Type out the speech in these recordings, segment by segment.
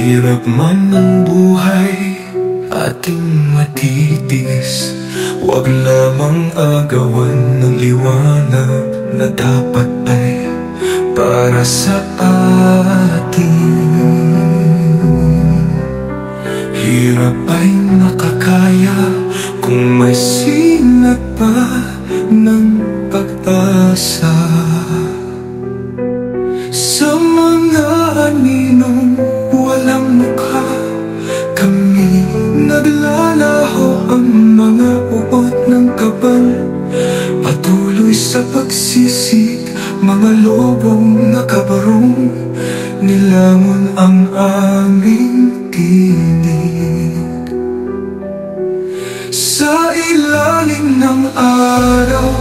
Hirap man ang buhay, ating matitiis. Huwag lamang agawan ng liwanag na dapat ay para sa atin. Hirap ay nakakaya kung may sinag pa ng pag-asa. Sa mga aninong walang mukha, kami naglalaho ang mga uot ng kaban. Patuloy sa pagsisik, mga lobong nakabarong, nilamon ang aming tinig. Sa ilalim ng araw,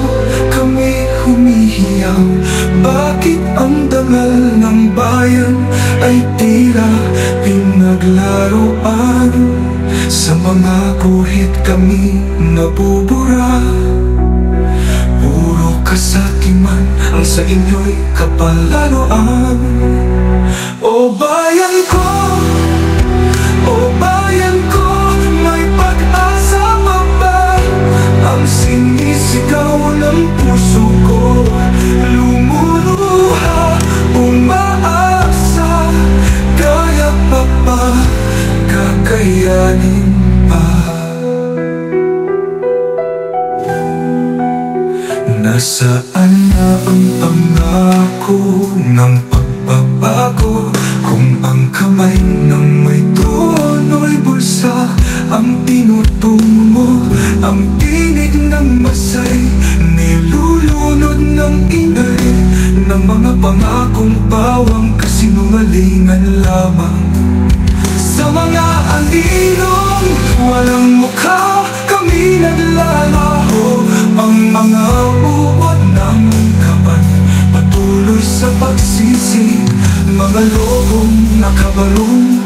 kami humihiyaw. Bakit ang dangal ng bayan ay tila pinaglaruan? Sa mga guhit kami nabubura. Puro kasakiman ang sa inyo'y kapalaluan. O bayan ko, o bayan ko, may pag-asa pa ba? Ang sinisigaw ng puso ko, lumuluha, umaasa. Kaya pa ba, kakayanin pa? Nasaan na ang pangako ng pagbabago? Kung ang kamay ng may tuno'y bulsa ang tinutungo, ang tinig ng masay nilulunod ng ingay ng mga pangakong bawang kasinungalingan lamang. Sa mga aninong walang mukha, kami naglalaho ang mga uod ng kaban. Patuloy sa pagsisi, mga lobong nakabarong,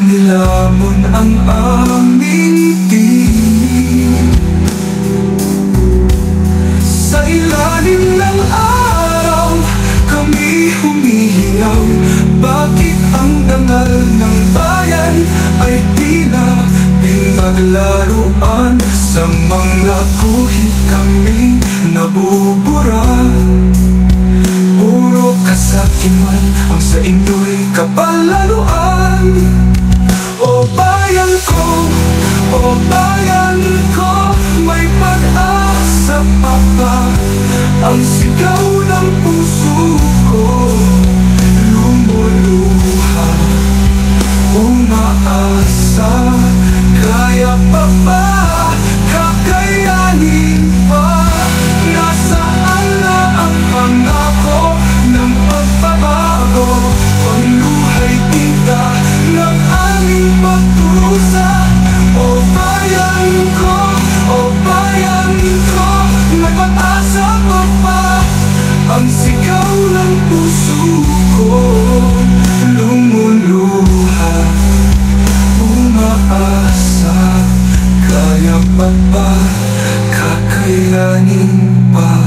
nilamon ang aming tinig. Sa ilalim ng araw, kami humihiyaw. Bakit ang dangal ng bayan ay tila pinaglaruan? Sa mga guhit kami nabubura. Puro kasakiman ang sa inyo'y kapalaluan. O bayan ko, o bayan ko, may pag-asa pa ba? Ang sigaw ng puso ko, lumuluha, umaasa. Kaya pa ba, kakayanin pa? Nasaan na ang pangako ng pagbabago? Pangluhay tinta ng aming pagdurusa. O bayan ko, o bayan ko, may pag-asa pa ba? Ang sigaw ng puso ko, lumuluha, umaasa. Kaya pa ba, kakayanin pa?